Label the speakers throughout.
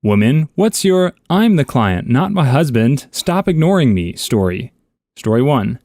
Speaker 1: Woman, what's your "I'm the client, not my husband, stop ignoring me" story? Story 1.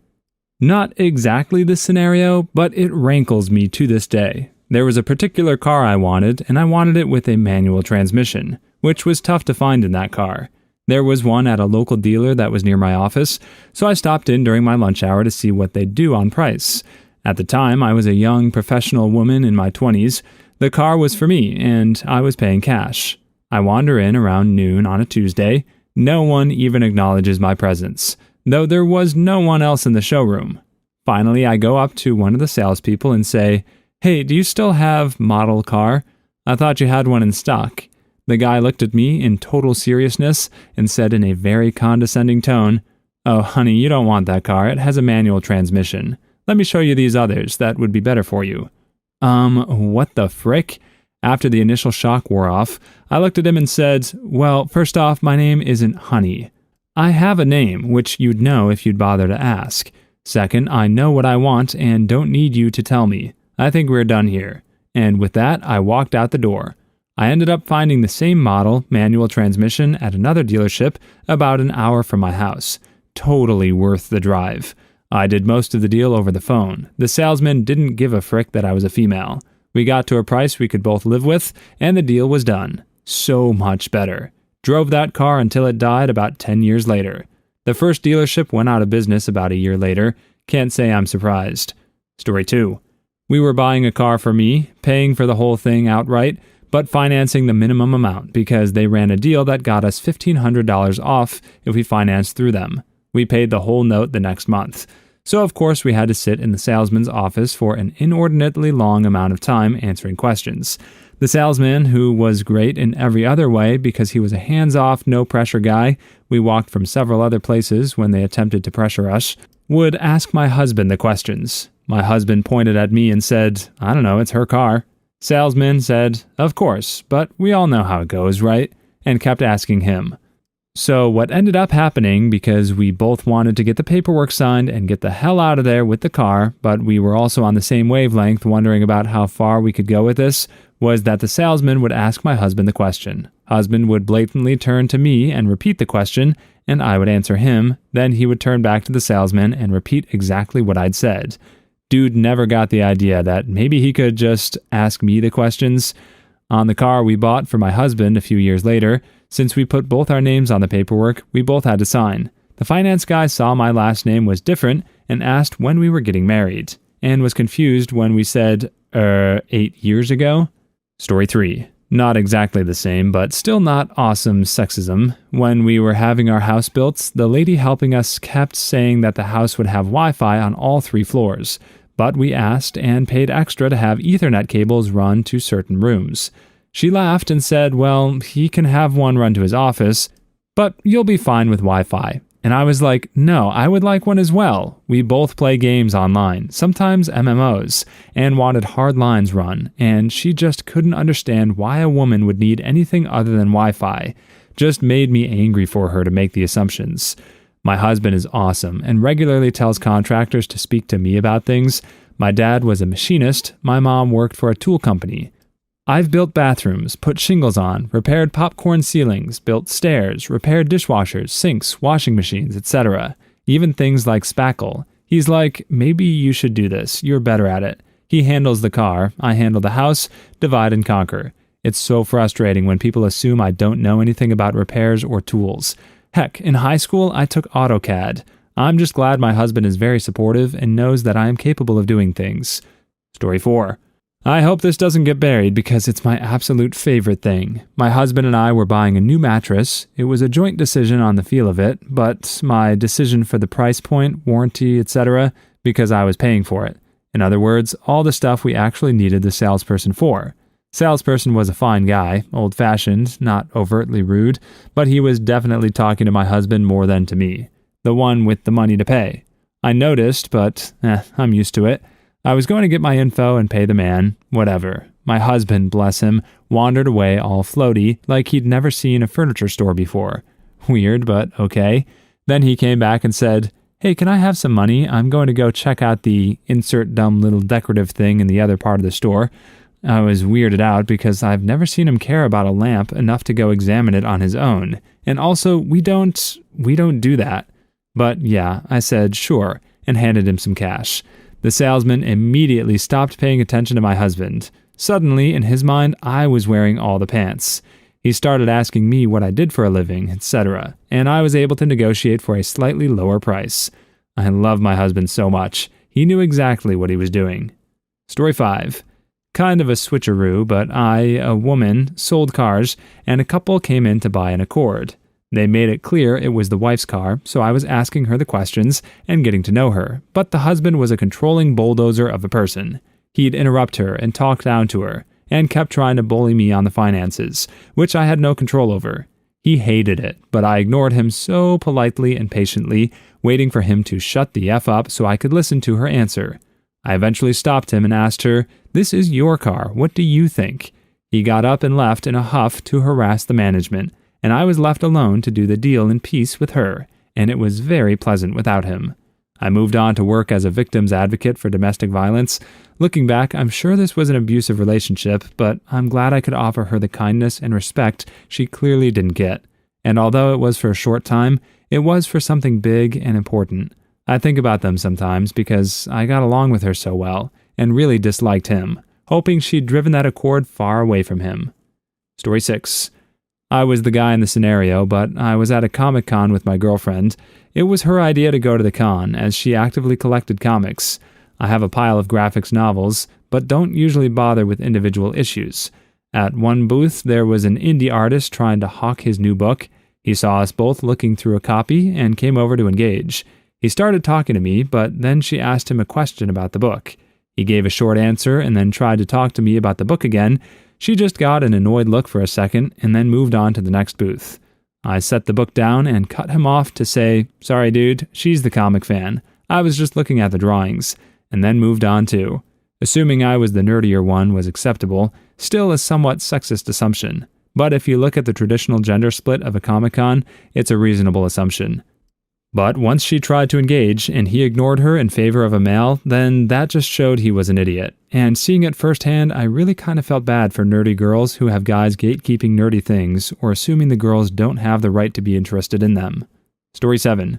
Speaker 1: Not exactly this scenario, but it rankles me to this day. There was a particular car I wanted, and I wanted it with a manual transmission, which was tough to find in that car. There was one at a local dealer that was near my office, so I stopped in during my lunch hour to see what they'd do on price. At the time, I was a young professional woman in my 20s. The car was for me, and I was paying cash. I wander in around noon on a Tuesday. No one even acknowledges my presence, though there was no one else in the showroom. Finally, I go up to one of the salespeople and say, "Hey, do you still have model car? I thought you had one in stock." The guy looked at me in total seriousness and said in a very condescending tone, "Oh, honey, you don't want that car. It has a manual transmission. Let me show you these others that would be better for you." What the frick? After the initial shock wore off, I looked at him and said, "Well, first off, my name isn't Honey. I have a name, which you'd know if you'd bother to ask. Second, I know what I want and don't need you to tell me. I think we're done here." And with that, I walked out the door. I ended up finding the same model, manual transmission, at another dealership about an hour from my house. Totally worth the drive. I did most of the deal over the phone. The salesman didn't give a frick that I was a female. We got to a price we could both live with, and the deal was done. So much better. Drove that car until it died about 10 years later. The first dealership went out of business about a year later. Can't say I'm surprised. Story 2. We were buying a car for me, paying for the whole thing outright, but financing the minimum amount because they ran a deal that got us $1,500 off if we financed through them. We paid the whole note the next month. So of course we had to sit in the salesman's office for an inordinately long amount of time answering questions. The salesman, who was great in every other way because he was a hands-off, no-pressure guy, we walked from several other places when they attempted to pressure us, would ask my husband the questions. My husband pointed at me and said, "I don't know, it's her car." Salesman said, "Of course, but we all know how it goes, right?" and kept asking him. So what ended up happening, because we both wanted to get the paperwork signed and get the hell out of there with the car, but we were also on the same wavelength wondering about how far we could go with this, was that the salesman would ask my husband the question. Husband would blatantly turn to me and repeat the question, and I would answer him. Then he would turn back to the salesman and repeat exactly what I'd said. Dude never got the idea that maybe he could just ask me the questions. On the car we bought for my husband a few years later, since we put both our names on the paperwork, we both had to sign. The finance guy saw my last name was different and asked when we were getting married, and was confused when we said, 8 years ago? Story 3. Not exactly the same, but still not awesome sexism. When we were having our house built, the lady helping us kept saying that the house would have Wi-Fi on all 3 floors, but we asked and paid extra to have Ethernet cables run to certain rooms. She laughed and said, "Well, he can have one run to his office, but you'll be fine with Wi-Fi." And I was like, "No, I would like one as well." We both play games online, sometimes MMOs, and wanted hard lines run, and she just couldn't understand why a woman would need anything other than Wi-Fi. Just made me angry for her to make the assumptions. My husband is awesome and regularly tells contractors to speak to me about things. My dad was a machinist. My mom worked for a tool company. I've built bathrooms, put shingles on, repaired popcorn ceilings, built stairs, repaired dishwashers, sinks, washing machines, etc. Even things like spackle. He's like, "Maybe you should do this. You're better at it." He handles the car, I handle the house, divide and conquer. It's so frustrating when people assume I don't know anything about repairs or tools. Heck, in high school, I took AutoCAD. I'm just glad my husband is very supportive and knows that I am capable of doing things. Story 4. I hope this doesn't get buried because it's my absolute favorite thing. My husband and I were buying a new mattress. It was a joint decision on the feel of it, but my decision for the price point, warranty, etc., because I was paying for it. In other words, all the stuff we actually needed the salesperson for. Salesperson was a fine guy, old-fashioned, not overtly rude, but he was definitely talking to my husband more than to me, the one with the money to pay. I noticed, but I'm used to it. I was going to get my info and pay the man, whatever. My husband, bless him, wandered away all floaty, like he'd never seen a furniture store before. Weird, but okay. Then he came back and said, "Hey, can I have some money? I'm going to go check out the insert dumb little decorative thing in the other part of the store." I was weirded out because I've never seen him care about a lamp enough to go examine it on his own. And also, we don't do that. But yeah, I said sure and handed him some cash. The salesman immediately stopped paying attention to my husband. Suddenly, in his mind, I was wearing all the pants. He started asking me what I did for a living, etc., and I was able to negotiate for a slightly lower price. I love my husband so much. He knew exactly what he was doing. Story 5. Kind of a switcheroo, but I, a woman, sold cars, and a couple came in to buy an Accord. They made it clear it was the wife's car, so I was asking her the questions and getting to know her, but the husband was a controlling bulldozer of a person. He'd interrupt her and talk down to her, and kept trying to bully me on the finances, which I had no control over. He hated it, but I ignored him so politely and patiently, waiting for him to shut the F up so I could listen to her answer. I eventually stopped him and asked her, "This is your car, what do you think?" He got up and left in a huff to harass the management, and I was left alone to do the deal in peace with her, and it was very pleasant without him. I moved on to work as a victim's advocate for domestic violence. Looking back, I'm sure this was an abusive relationship, but I'm glad I could offer her the kindness and respect she clearly didn't get. And although it was for a short time, it was for something big and important. I think about them sometimes because I got along with her so well and really disliked him, hoping she'd driven that Accord far away from him. Story 6. I was the guy in the scenario, but I was at a Comic-Con with my girlfriend. It was her idea to go to the con, as she actively collected comics. I have a pile of graphics novels, but don't usually bother with individual issues. At one booth, there was an indie artist trying to hawk his new book. He saw us both looking through a copy and came over to engage. He started talking to me, but then she asked him a question about the book. He gave a short answer and then tried to talk to me about the book again. She just got an annoyed look for a second and then moved on to the next booth. I set the book down and cut him off to say, "Sorry dude, she's the comic fan. I was just looking at the drawings," and then moved on too. Assuming I was the nerdier one was acceptable, still a somewhat sexist assumption. But if you look at the traditional gender split of a Comic-Con, it's a reasonable assumption. But once she tried to engage and he ignored her in favor of a male, then that just showed he was an idiot. And seeing it firsthand, I really kind of felt bad for nerdy girls who have guys gatekeeping nerdy things or assuming the girls don't have the right to be interested in them. Story 7.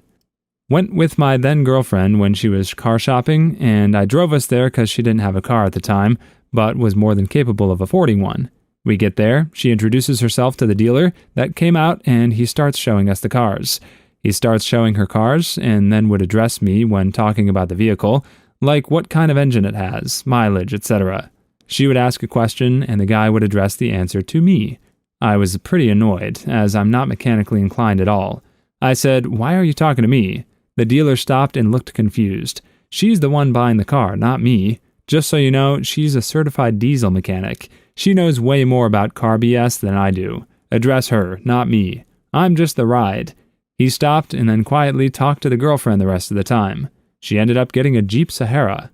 Speaker 1: Went with my then girlfriend when she was car shopping, and I drove us there because she didn't have a car at the time, but was more than capable of affording one. We get there, she introduces herself to the dealer that came out, and he starts showing us the cars. He starts showing her cars, and then would address me when talking about the vehicle, like what kind of engine it has, mileage, etc. She would ask a question, and the guy would address the answer to me. I was pretty annoyed, as I'm not mechanically inclined at all. I said, "Why are you talking to me?" The dealer stopped and looked confused. "She's the one buying the car, not me. Just so you know, she's a certified diesel mechanic. She knows way more about car BS than I do. Address her, not me. I'm just the ride." He stopped and then quietly talked to the girlfriend the rest of the time. She ended up getting a Jeep Sahara.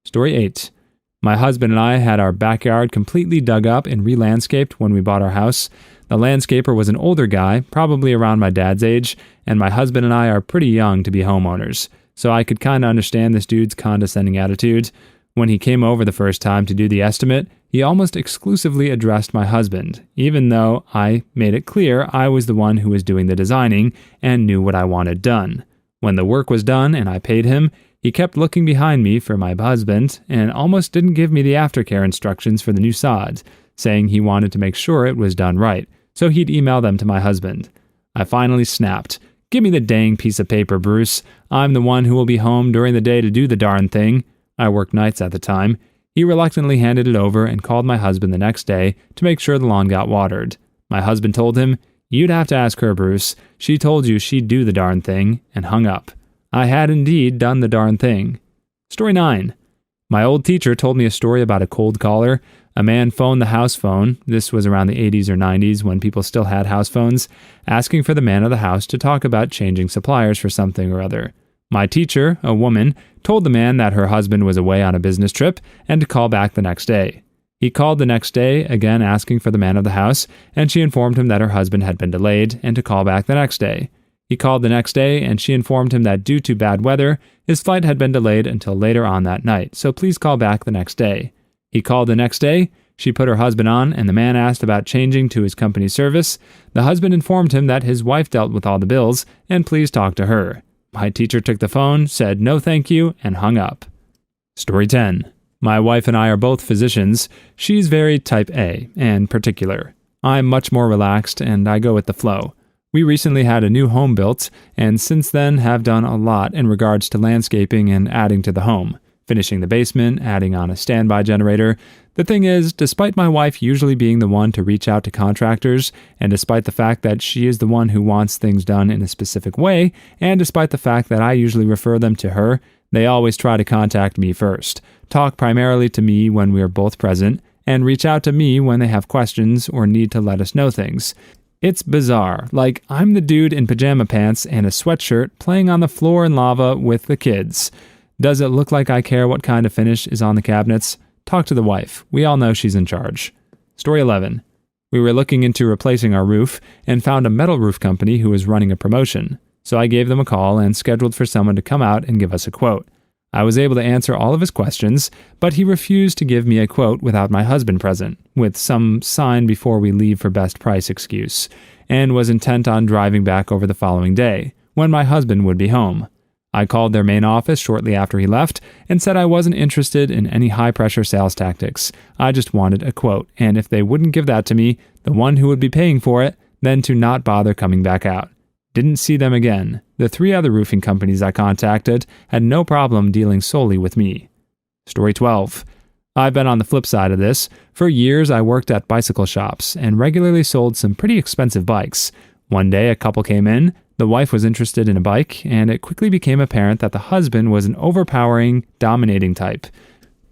Speaker 1: Story 8. My husband and I had our backyard completely dug up and re-landscaped when we bought our house. The landscaper was an older guy, probably around my dad's age, and my husband and I are pretty young to be homeowners, so I could kinda understand this dude's condescending attitude. When he came over the first time to do the estimate, he almost exclusively addressed my husband, even though I made it clear I was the one who was doing the designing and knew what I wanted done. When the work was done and I paid him, he kept looking behind me for my husband and almost didn't give me the aftercare instructions for the new sod, saying he wanted to make sure it was done right, so he'd email them to my husband. I finally snapped. "Give me the dang piece of paper, Bruce. I'm the one who will be home during the day to do the darn thing." I worked nights at the time. He reluctantly handed it over and called my husband the next day to make sure the lawn got watered. My husband told him, "You'd have to ask her, Bruce. She told you she'd do the darn thing," and hung up. I had indeed done the darn thing. Story 9. My old teacher told me a story about a cold caller. A man phoned the house phone, this was around the 80s or 90s when people still had house phones, asking for the man of the house to talk about changing suppliers for something or other. My teacher, a woman, told the man that her husband was away on a business trip and to call back the next day. He called the next day, again asking for the man of the house, and she informed him that her husband had been delayed and to call back the next day. He called the next day, and she informed him that due to bad weather, his flight had been delayed until later on that night, so please call back the next day. He called the next day. She put her husband on, and the man asked about changing to his company's service. The husband informed him that his wife dealt with all the bills, and please talk to her. My teacher took the phone, said no thank you, and hung up. Story 10. My wife and I are both physicians. She's very type A and particular. I'm much more relaxed, and I go with the flow. We recently had a new home built, and since then have done a lot in regards to landscaping and adding to the home, finishing the basement, adding on a standby generator. The thing is, despite my wife usually being the one to reach out to contractors, and despite the fact that she is the one who wants things done in a specific way, and despite the fact that I usually refer them to her, they always try to contact me first, talk primarily to me when we are both present, and reach out to me when they have questions or need to let us know things. It's bizarre, like I'm the dude in pajama pants and a sweatshirt playing on the floor in lava with the kids. Does it look like I care what kind of finish is on the cabinets? Talk to the wife. We all know she's in charge. Story 11. We were looking into replacing our roof and found a metal roof company who was running a promotion. So I gave them a call and scheduled for someone to come out and give us a quote. I was able to answer all of his questions, but he refused to give me a quote without my husband present, with some sign before we leave for best price excuse, and was intent on driving back over the following day, when my husband would be home. I called their main office shortly after he left and said I wasn't interested in any high-pressure sales tactics. I just wanted a quote, and if they wouldn't give that to me, the one who would be paying for it, then to not bother coming back out. Didn't see them again. The 3 other roofing companies I contacted had no problem dealing solely with me. Story 12. I've been on the flip side of this. For years, I worked at bicycle shops and regularly sold some pretty expensive bikes. One day, a couple came in. The wife was interested in a bike, and it quickly became apparent that the husband was an overpowering, dominating type.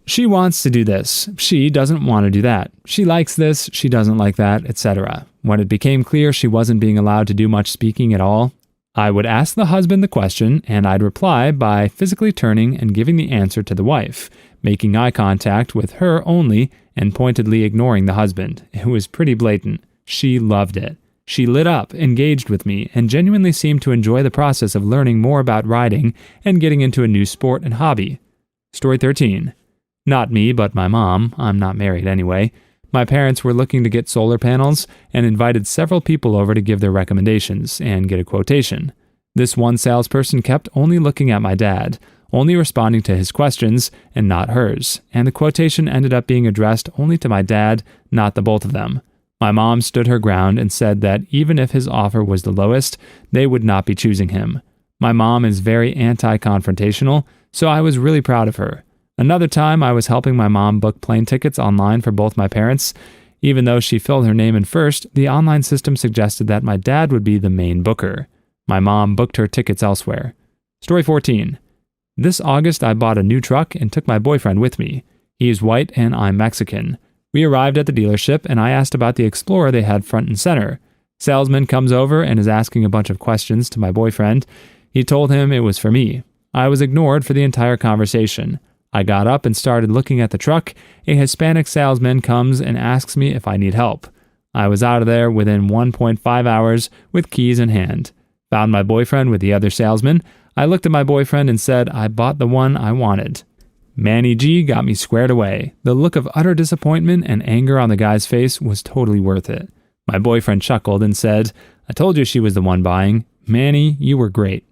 Speaker 1: She wants to do this. She doesn't want to do that. She likes this. She doesn't like that, etc. When it became clear she wasn't being allowed to do much speaking at all, I would ask the husband the question, and I'd reply by physically turning and giving the answer to the wife, making eye contact with her only and pointedly ignoring the husband. It was pretty blatant. She loved it. She lit up, engaged with me, and genuinely seemed to enjoy the process of learning more about riding and getting into a new sport and hobby. Story 13. Not me, but my mom. I'm not married anyway. My parents were looking to get solar panels and invited several people over to give their recommendations and get a quotation. This one salesperson kept only looking at my dad, only responding to his questions and not hers, and the quotation ended up being addressed only to my dad, not the both of them. My mom stood her ground and said that even if his offer was the lowest, they would not be choosing him. My mom is very anti-confrontational, so I was really proud of her. Another time, I was helping my mom book plane tickets online for both my parents. Even though she filled her name in first, the online system suggested that my dad would be the main booker. My mom booked her tickets elsewhere. Story 14. This August, I bought a new truck and took my boyfriend with me. He is white and I'm Mexican. We arrived at the dealership and I asked about the Explorer they had front and center. Salesman comes over and is asking a bunch of questions to my boyfriend. He told him it was for me. I was ignored for the entire conversation. I got up and started looking at the truck. A Hispanic salesman comes and asks me if I need help. I was out of there within 1.5 hours with keys in hand. Found my boyfriend with the other salesman. I looked at my boyfriend and said I bought the one I wanted. Manny G got me squared away. The look of utter disappointment and anger on the guy's face was totally worth it. My boyfriend chuckled and said, I told you she was the one buying. Manny, you were great.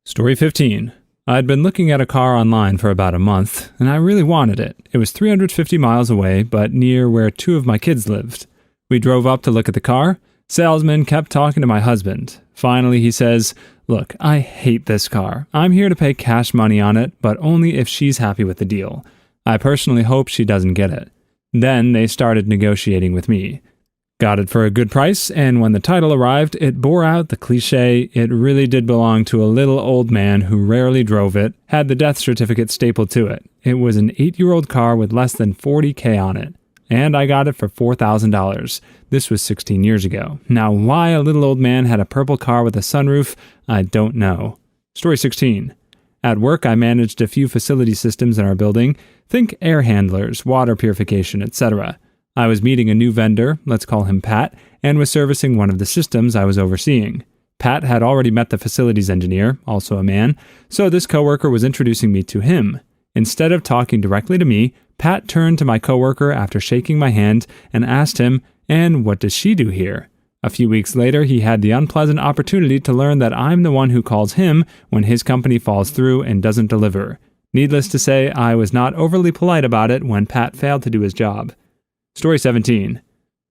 Speaker 1: Story 15. I'd been looking at a car online for about a month, and I really wanted it. It was 350 miles away, but near where 2 of my kids lived. We drove up to look at the car. Salesman kept talking to my husband. Finally, he says, Look, I hate this car. I'm here to pay cash money on it, but only if she's happy with the deal. I personally hope she doesn't get it. Then they started negotiating with me. Got it for a good price, and when the title arrived, it bore out the cliche, it really did belong to a little old man who rarely drove it, had the death certificate stapled to it. It was an 8-year-old car with less than $40,000 on it. And I got it for $4,000. This was 16 years ago. Now, why a little old man had a purple car with a sunroof, I don't know. Story 16. At work, I managed a few facility systems in our building. Think air handlers, water purification, etc. I was meeting a new vendor, let's call him Pat, and was servicing one of the systems I was overseeing. Pat had already met the facilities engineer, also a man, so this coworker was introducing me to him. Instead of talking directly to me, Pat turned to my coworker after shaking my hand and asked him, "And what does she do here?" A few weeks later, he had the unpleasant opportunity to learn that I'm the one who calls him when his company falls through and doesn't deliver. Needless to say, I was not overly polite about it when Pat failed to do his job. Story 17.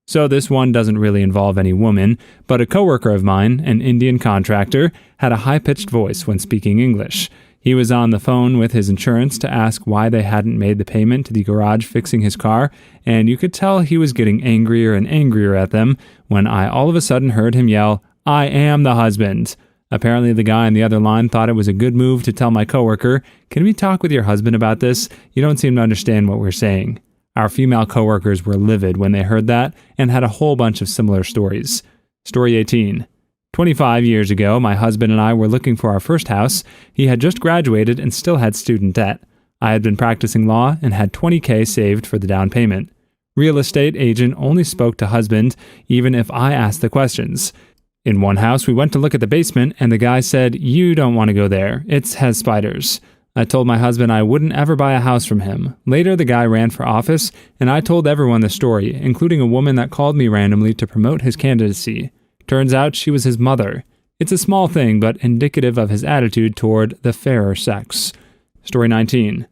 Speaker 1: So this one doesn't really involve any woman, but a coworker of mine, an Indian contractor, had a high-pitched voice when speaking English. He was on the phone with his insurance to ask why they hadn't made the payment to the garage fixing his car, and you could tell he was getting angrier and angrier at them when I all of a sudden heard him yell, "I am the husband." Apparently the guy on the other line thought it was a good move to tell my coworker, "Can we talk with your husband about this? You don't seem to understand what we're saying." Our female coworkers were livid when they heard that and had a whole bunch of similar stories. Story 18. 25 years ago, my husband and I were looking for our first house. He had just graduated and still had student debt. I had been practicing law and had $20K saved for the down payment. Real estate agent only spoke to husband, even if I asked the questions. In one house, we went to look at the basement, and the guy said, "You don't want to go there. It has spiders." I told my husband I wouldn't ever buy a house from him. Later, the guy ran for office, and I told everyone the story, including a woman that called me randomly to promote his candidacy. Turns out she was his mother. It's a small thing, but indicative of his attitude toward the fairer sex. Story 19.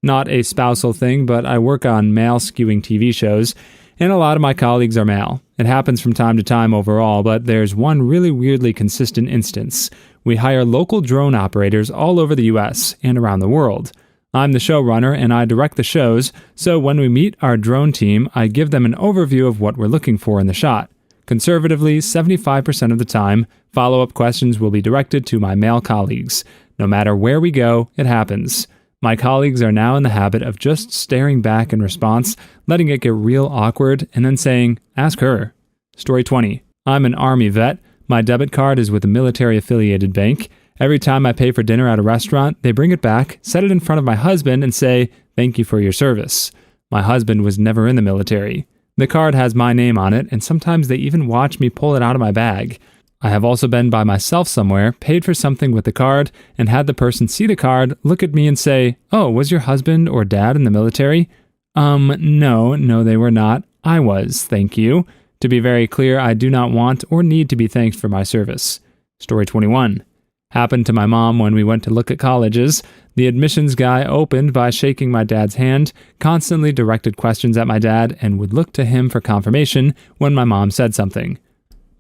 Speaker 1: Not a spousal thing, but I work on male-skewing TV shows, and a lot of my colleagues are male. It happens from time to time overall, but there's one really weirdly consistent instance. We hire local drone operators all over the US and around the world. I'm the showrunner and I direct the shows, so when we meet our drone team, I give them an overview of what we're looking for in the shot. Conservatively, 75% of the time, follow-up questions will be directed to my male colleagues. No matter where we go, it happens. My colleagues are now in the habit of just staring back in response, letting it get real awkward, and then saying, "Ask her." Story 20. I'm an Army vet. My debit card is with a military-affiliated bank. Every time I pay for dinner at a restaurant, they bring it back, set it in front of my husband, and say, "Thank you for your service." My husband was never in the military. The card has my name on it, and sometimes they even watch me pull it out of my bag. I have also been by myself somewhere, paid for something with the card, and had the person see the card, look at me and say, "Oh, was your husband or dad in the military?" No, they were not. I was, thank you. To be very clear, I do not want or need to be thanked for my service. Story 21. Happened to my mom when we went to look at colleges. The admissions guy opened by shaking my dad's hand, constantly directed questions at my dad, and would look to him for confirmation when my mom said something.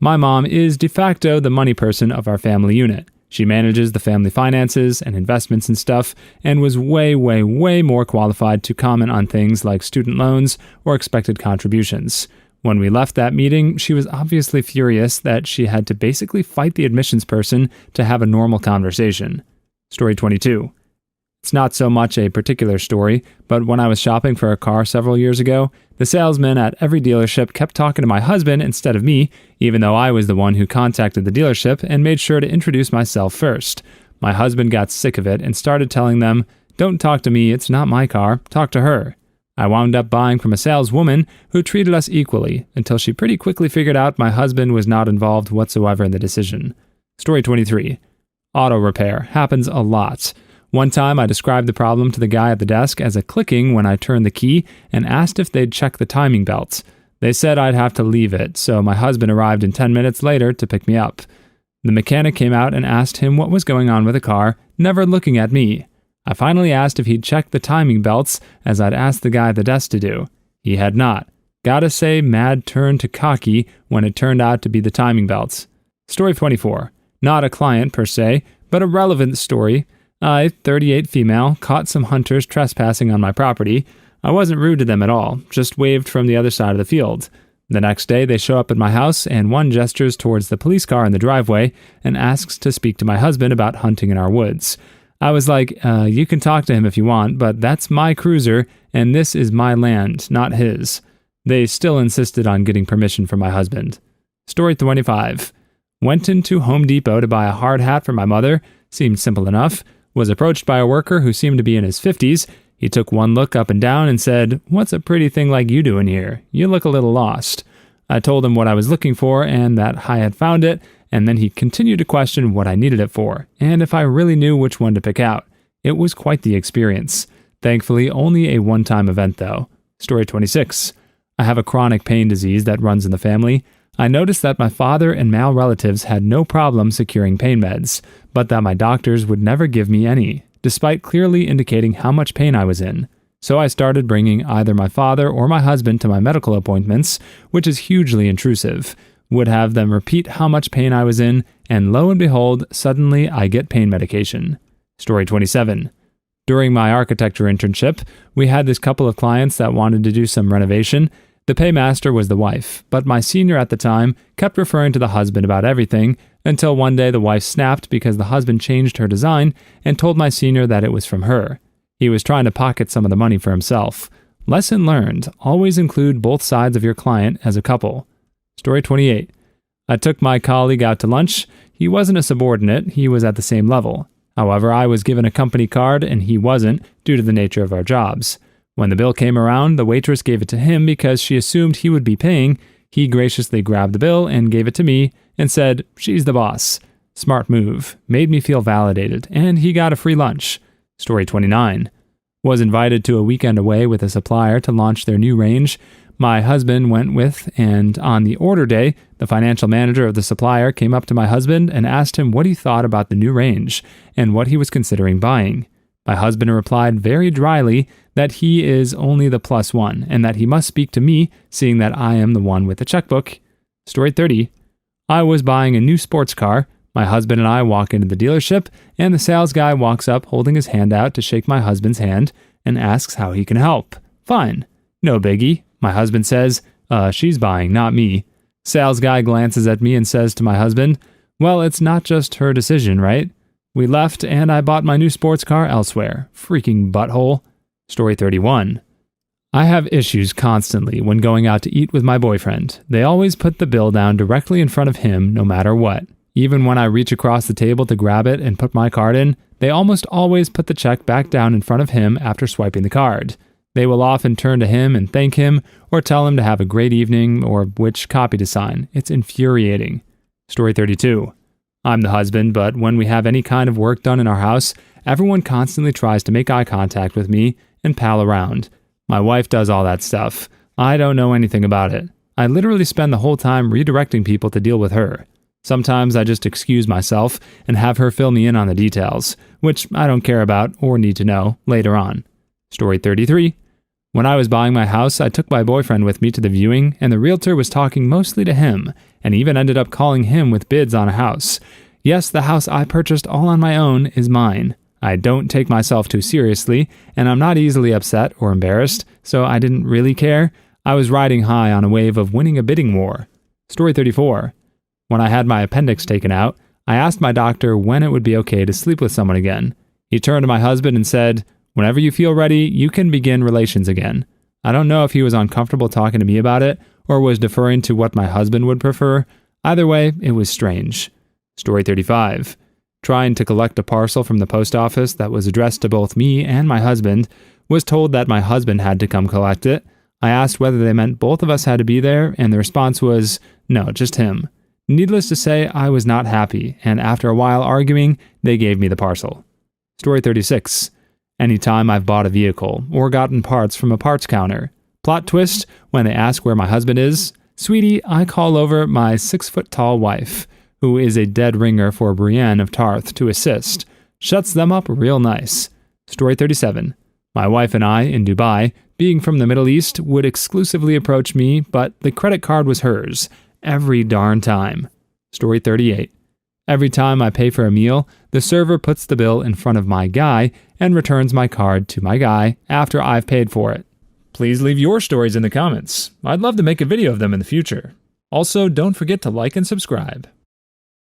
Speaker 1: My mom is de facto the money person of our family unit. She manages the family finances and investments and stuff, and was way more qualified to comment on things like student loans or expected contributions. When we left that meeting, she was obviously furious that she had to basically fight the admissions person to have a normal conversation. Story 22. It's not so much a particular story, but when I was shopping for a car several years ago, the salesman at every dealership kept talking to my husband instead of me, even though I was the one who contacted the dealership and made sure to introduce myself first. My husband got sick of it and started telling them, "Don't talk to me, it's not my car, talk to her." I wound up buying from a saleswoman who treated us equally until she pretty quickly figured out my husband was not involved whatsoever in the decision. Story 23. Auto repair happens a lot. One time I described the problem to the guy at the desk as a clicking when I turned the key and asked if they'd check the timing belt. They said I'd have to leave it, so my husband arrived in 10 minutes later to pick me up. The mechanic came out and asked him what was going on with the car, never looking at me. I finally asked if he'd checked the timing belts, as I'd asked the guy at the desk to do. He had not. Gotta say, mad turned to cocky when it turned out to be the timing belts. Story 24. Not a client per se, but a relevant story. I, 38 female, caught some hunters trespassing on my property. I wasn't rude to them at all, just waved from the other side of the field. The next day, they show up at my house, and one gestures towards the police car in the driveway and asks to speak to my husband about hunting in our woods. I was like, you can talk to him if you want, but that's my cruiser, and this is my land, not his. They still insisted on getting permission from my husband. Story 25. Went into Home Depot to buy a hard hat for my mother. Seemed simple enough. Was approached by a worker who seemed to be in his 50s. He took one look up and down and said, "What's a pretty thing like you doing here? You look a little lost." I told him what I was looking for and that I had found it, and then he continued to question what I needed it for, and if I really knew which one to pick out. It was quite the experience. Thankfully, only a one-time event though. Story 26. I have a chronic pain disease that runs in the family. I noticed that my father and male relatives had no problem securing pain meds, but that my doctors would never give me any, despite clearly indicating how much pain I was in. So I started bringing either my father or my husband to my medical appointments, which is hugely intrusive. Would have them repeat how much pain I was in, and lo and behold, suddenly I get pain medication. Story 27. During my architecture internship, we had this couple of clients that wanted to do some renovation. The paymaster was the wife, but my senior at the time kept referring to the husband about everything until one day the wife snapped because the husband changed her design and told my senior that it was from her. He was trying to pocket some of the money for himself. Lesson learned, always include both sides of your client as a couple. Story 28. I took my colleague out to lunch. He wasn't a subordinate, he was at the same level. However, I was given a company card and he wasn't, due to the nature of our jobs. When the bill came around, the waitress gave it to him because she assumed he would be paying. He graciously grabbed the bill and gave it to me and said, "She's the boss." Smart move. Made me feel validated, and he got a free lunch. Story 29. Was invited to a weekend away with a supplier to launch their new range. My husband went with, and on the order day, the financial manager of the supplier came up to my husband and asked him what he thought about the new range and what he was considering buying. My husband replied very dryly that he is only the plus one and that he must speak to me, seeing that I am the one with the checkbook. Story 30. I was buying a new sports car. My husband and I walk into the dealership, and the sales guy walks up holding his hand out to shake my husband's hand and asks how he can help. Fine. No biggie. My husband says, she's buying, not me. Sales guy glances at me and says to my husband, well, it's not just her decision, right? We left and I bought my new sports car elsewhere. Freaking butthole. Story 31. I have issues constantly when going out to eat with my boyfriend. They always put the bill down directly in front of him no matter what. Even when I reach across the table to grab it and put my card in, they almost always put the check back down in front of him after swiping the card. They will often turn to him and thank him, or tell him to have a great evening, or which copy to sign. It's infuriating. Story 32. I'm the husband, but when we have any kind of work done in our house, everyone constantly tries to make eye contact with me and pal around. My wife does all that stuff. I don't know anything about it. I literally spend the whole time redirecting people to deal with her. Sometimes I just excuse myself and have her fill me in on the details, which I don't care about or need to know later on. Story 33. When I was buying my house, I took my boyfriend with me to the viewing, and the realtor was talking mostly to him, and even ended up calling him with bids on a house. Yes, the house I purchased all on my own is mine. I don't take myself too seriously, and I'm not easily upset or embarrassed, so I didn't really care. I was riding high on a wave of winning a bidding war. Story 34. When I had my appendix taken out, I asked my doctor when it would be okay to sleep with someone again. He turned to my husband and said, "Whenever you feel ready, you can begin relations again." I don't know if he was uncomfortable talking to me about it, or was deferring to what my husband would prefer. Either way, it was strange. Story 35. Trying to collect a parcel from the post office that was addressed to both me and my husband, was told that my husband had to come collect it. I asked whether they meant both of us had to be there, and the response was, no, just him. Needless to say, I was not happy, and after a while arguing, they gave me the parcel. Story 36. Anytime I've bought a vehicle, or gotten parts from a parts counter. Plot twist, when they ask where my husband is, sweetie, I call over my 6-foot-tall wife, who is a dead ringer for Brienne of Tarth to assist. Shuts them up real nice. Story 37. My wife and I, in Dubai, being from the Middle East, would exclusively approach me, but the credit card was hers. Every darn time. Story 38. Every time I pay for a meal, the server puts the bill in front of my guy and returns my card to my guy after I've paid for it. Please leave your stories in the comments. I'd love to make a video of them in the future. Also, don't forget to like and subscribe.